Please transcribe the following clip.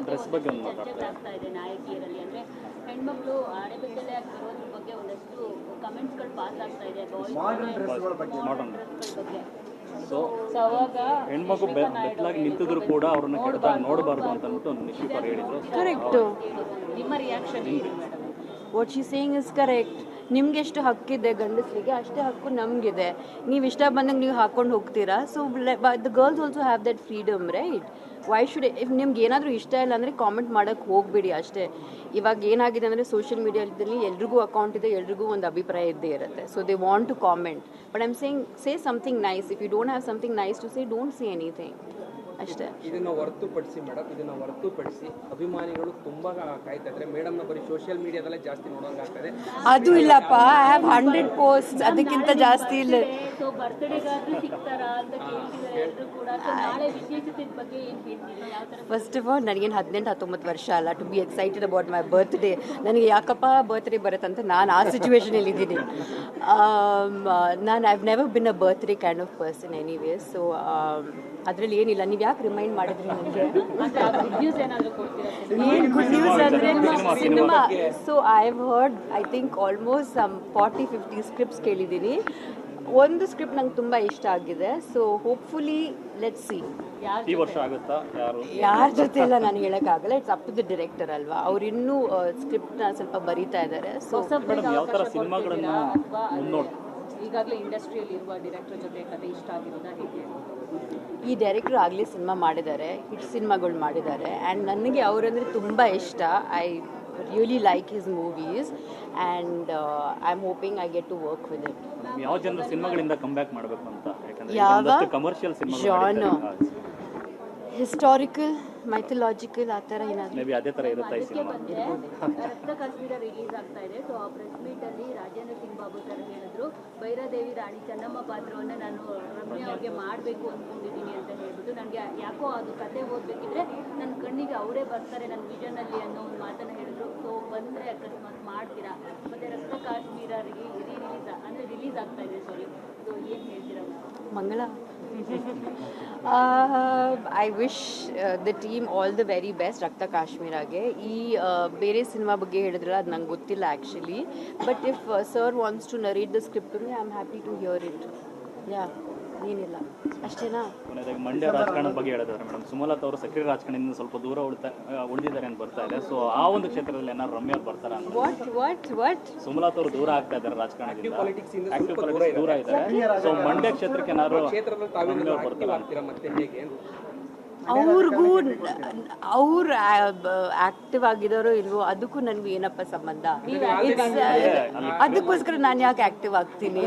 Dress ಬಗ್ಗೆ ಒಂದು ಚರ್ಚೆಗಳಾಗ್ತಾ ಇದೆ ನಾಯಕಿಯರಲ್ಲಿ. ಅಂದ್ರೆ ಹೆಣ್ಮಕ್ಳು ಆಡಬೇಕಲ್ಲೇ ಆಗಿರೋದ್ರ ಬಗ್ಗೆ ಒಂದಷ್ಟು ಕಮೆಂಟ್ಸ್ಗಳು ಪಾಸ್ ಆಗ್ತಾ ಇದೆ ಮಾಡರ್ನ್ ಡ್ರೆಸ್ಗಳ ಮಾಡರ್ನ್ ಬಗ್ಗೆ. ಸೊ ಅವಾಗ ಹೆಣ್ಮಗು ಬೆತ್ತಲಾಗಿ ನಿಂತಿದ್ರು ಕೂಡ ಅವ್ರನ್ನ ಕೆಟ್ಟದಾಗಿ ನೋಡಬಾರ್ದು ಅಂತ ಅಂದ್ಬಿಟ್ಟು ನಿಶಿಪ್ ಅವ್ರು ಹೇಳಿದ್ರು. ಕರೆಕ್ಟು. ನಿಮ್ಮ ರಿಯಾಕ್ಷನ್ ಏನು madam? What she saying is correct. ನಿಮ್ಗೆ ಎಷ್ಟು ಹಕ್ಕಿದೆ ಗಂಡಸರಿಗೆ ಅಷ್ಟೇ ಹಕ್ಕು ನಮಗಿದೆ. ನೀವು ಇಷ್ಟ ಬಂದಂಗೆ ನೀವು ಹಾಕ್ಕೊಂಡು ಹೋಗ್ತೀರಾ. So the girls also have that freedom, right? Why should if ನಿಮ್ಗೆ ಏನಾದರೂ ಇಷ್ಟ ಇಲ್ಲ ಅಂದರೆ ಕಾಮೆಂಟ್ ಮಾಡೋಕ್ಕೆ ಹೋಗಬೇಡಿ ಅಷ್ಟೇ. ಇವಾಗ ಏನಾಗಿದೆ ಅಂದರೆ ಸೋಷಿಯಲ್ ಮೀಡಿಯಾದಲ್ಲಿ ಎಲ್ರಿಗೂ ಅಕೌಂಟ್ ಇದೆ, ಎಲ್ರಿಗೂ ಒಂದು ಅಭಿಪ್ರಾಯ ಇದ್ದೇ ಇರುತ್ತೆ. So they want to comment, but I'm saying say something nice. If you don't have something nice to say, don't say anything ಅಷ್ಟೇ. ಇದನ್ನು ಹೊರತುಪಡಿಸಿ ಮೇಡಮ್, ಇದನ್ನು ಹೊರತುಪಡಿಸಿ ಅಭಿಮಾನಿಗಳು ತುಂಬ ಕಾಯ್ತಾ ಇದ್ದಾರೆ. ಮೇಡಮ್ನ ಬರೀ ಸೋಷಿಯಲ್ ಮೀಡಿಯಾದಲ್ಲೇ ಜಾಸ್ತಿ ನೋಡೋಂಗಾಗ್ತದೆ. ಅದು ಇಲ್ಲಪ್ಪ, ಐ ಹ್ಯಾವ್ 100 ಪೋಸ್ಟ್, ಅದಕ್ಕಿಂತ ಜಾಸ್ತಿ ಇಲ್ಲ. ಸೊ ಬರ್ತ್ಡೇಗಾದ್ರೂ ಸಿಗ್ತಾರಾ ಅಂತ ಕೇಳ್ತಿದ್ದಾರೆ ಎಲ್ಲರೂ ಕೂಡ. ಸೊ ನಾಳೆ ವಿಶೇಷತೆ ಬಗ್ಗೆ ಏನು ಹೇಳ್ತೀರಾ? ಯಾವ ಥರ? ಫಸ್ಟ್ ಆಫ್ ಆಲ್ ನನಗೇನು 18-19 ವರ್ಷ ಅಲ್ಲ to be excited about my birthday. ನನಗೆ ಯಾಕಪ್ಪ ಬರ್ತ್ಡೇ ಬರುತ್ತಂತ ನಾನು ಆ ಸಿಚುವೇಶನಲ್ಲಿ ಇದ್ದೀನಿ. ನಾನು I've never been a birthday kind of person anyway. So ಅದರಲ್ಲಿ ಏನಿಲ್ಲ. ನೀವು ಯಾಕೆ ರಿಮೈಂಡ್ ಮಾಡಿದ್ರಿ ನನಗೆ? ನ್ಯೂಸ್ ಏನಾದರೂ ಕೊಡ್ತೀರಾ? ಏನು ಗುಡ್ ನ್ಯೂಸ್ ಅಂದರೆ cinema. So I have heard I think almost some 40-50 scripts ಕೇಳಿದ್ದೀನಿ. ಒಂದು ಸ್ಕ್ರಿಪ್ಟ್ ನಂಗೆ ತುಂಬ ಇಷ್ಟ ಆಗಿದೆ. So hopefully let's see. ಈ ವರ್ಷ ಆಗುತ್ತಾ? ಯಾರ ಜೊತೆ ಎಲ್ಲ ನಾನು ಹೇಳೋಕ್ಕಾಗಲ್ಲ. It's up to the director ಅಲ್ವಾ, ಅವ್ರು ಇನ್ನೂ ಸ್ಕ್ರಿಪ್ಟ್ನ ಸ್ವಲ್ಪ ಬರೀತಾ ಇದ್ದಾರೆ. ಸೊ ಮೇಡಮ್ ಯಾವ ಥರ ಸಿನಿಮಾಗಳನ್ನು ಮುನ್ನೋಡ್ ಈಗಾಗಲೇ ಇಂಡಸ್ಟ್ರಿಯಲ್ಲಿ ಇರುವ ಡೈರೆಕ್ಟರ್ ಜೊತೆ ಕತೆ ಇಷ್ಟ ಆಗಿರೋದಾ ಹೇಗೆ? ಈ ಡೈರೆಕ್ಟ್ರು ಆಗಲೇ ಸಿನಿಮಾ ಮಾಡಿದ್ದಾರೆ, ಹಿಟ್ ಸಿನಿಮಾಗಳು ಮಾಡಿದ್ದಾರೆ. ಆ್ಯಂಡ್ ನನಗೆ ಅವರಂದರೆ ತುಂಬ ಇಷ್ಟ. I really like his movies and I am hoping I get to work with it. ಯಾವ ಜನರ ಸಿನಿಮಾಗಳಿಂದ ಕಮ್ ಬ್ಯಾಕ್ ಮಾಡಬೇಕು ಅಂತ? ಯಾವ ಯಾಕಂದ್ರೆ ಕಮರ್ಷಿಯಲ್ ಜಾನ್, ಹಿಸ್ಟಾರಿಕಲ್, ಮೈಥಲಾಜಿಕಲ್ ಆ ಥರ ಏನಾದರೂ ಮೇ ಬಿ ಅದೇ ಥರ ಇರುತ್ತೆ ಈ ಸಿನಿಮಾ. ರಕ್ತ ಕಾಶ್ಮೀರ ರಿಲೀಸ್ ಆಗ್ತಾ ಇದೆ. ಸೊ ಆ ಪ್ರೆಸ್ ಮೀಟ್ ಅಲ್ಲಿ ರಾಜೇಂದ್ರ ಸಿಂಗ್ ಬಾಬು ಸರ್ ಹೇಳಿದ್ರು, ಭೈರಾದೇವಿ ರಾಣಿ ಚೆನ್ನಮ್ಮ ಪಾತ್ರವನ್ನು ನಾನು ರಮ್ಯಾ ಅವ್ರಿಗೆ ಮಾಡಬೇಕು ಅಂದ್ಕೊಂಡಿದ್ದೀನಿ ಅಂತ ಹೇಳ್ಬಿಟ್ಟು. ನನಗೆ ಯಾಕೋ ಅದು ಕತೆ ಓದಬೇಕಿದ್ರೆ ನನ್ನ ಕಣ್ಣಿಗೆ ಅವರೇ ಬರ್ತಾರೆ ನನ್ನ ವಿಷನಲ್ಲಿ ಅನ್ನೋ ಒಂದು ಮಾತನ್ನು ಹೇಳಿದ್ರು. ಸೊ ಬಂದರೆ ಅಕಸ್ಮಾತ್ ಮಾಡ್ತೀರಾ? ಮತ್ತು ರಕ್ತ ಕಾಶ್ಮೀರ ರಿಲೀಸ್ ಆಗ್ತಾ ಇದೆ. ಸಾರಿ, ಸೊ ಏನು ಹೇಳ್ತೀರಾ? ಮಂಗಳ. I wish the team all the very best ರಕ್ತ ಕಾಶ್ಮೀರಾಗೆ. ಈ ಬೇರೆ ಸಿನಿಮಾ ಬಗ್ಗೆ ಹೇಳಿದ್ರಲ್ಲ, ಅದು ನಂಗೆ ಗೊತ್ತಿಲ್ಲ actually. But if sir wants to narrate the script I am happy to hear it. Yeah, ಏನಿಲ್ಲ ಅಷ್ಟೇನಾ? ಕೊನೆಯದಾಗಿ ಮಂಡ್ಯ ರಾಜಕಾರಣದ ಬಗ್ಗೆ ಹೇಳಿದ್ದಾರೆ ಮೇಡಮ್. ಸುಮಲತಾ ಅವರು ಸಕ್ರಿಯ ರಾಜಕಾರಣದಿಂದ ಸ್ವಲ್ಪ ದೂರ ಉಳಿದಿದ್ದಾರೆ ಅಂತ ಬರ್ತಾ ಇದೆ. ಸೊ ಆ ಒಂದು ಕ್ಷೇತ್ರದಲ್ಲಿ ಏನಾದ್ರು ರಮ್ಯಾ ಅವ್ರು ಬರ್ತಾರ ಅಂತ? ವಾಟ್ ಸುಮಲತಾ ಅವರು ದೂರ ಆಗ್ತಾ ಇದ್ದಾರೆ ರಾಜಕಾರಣದಿಂದ, ಆಕ್ಟಿವ್ ಪಾಲಿಟಿಕ್ಸ್ ದೂರ ಇದ್ದಾರೆ. ಸೊ ಮಂಡ್ಯ ಕ್ಷೇತ್ರಕ್ಕೆ ಏನಾದ್ರು ರಮ್ಯಾ ಅವ್ರು ಬರ್ತಾರ ಅಂತ? ಮತ್ತೆ ಹೇಗೆ? ಅವ್ರಿಗೂ ಅವ್ರು ಆಕ್ಟಿವ್ ಆಗಿದಾರೋ ಇಲ್ವೋ ಅದಕ್ಕೂ ನನಗೂ ಏನಪ್ಪ ಸಂಬಂಧ? ಅದಕ್ಕೋಸ್ಕರ ನಾನು ಯಾಕೆ ಆಕ್ಟಿವ್ ಆಗ್ತೀನಿ?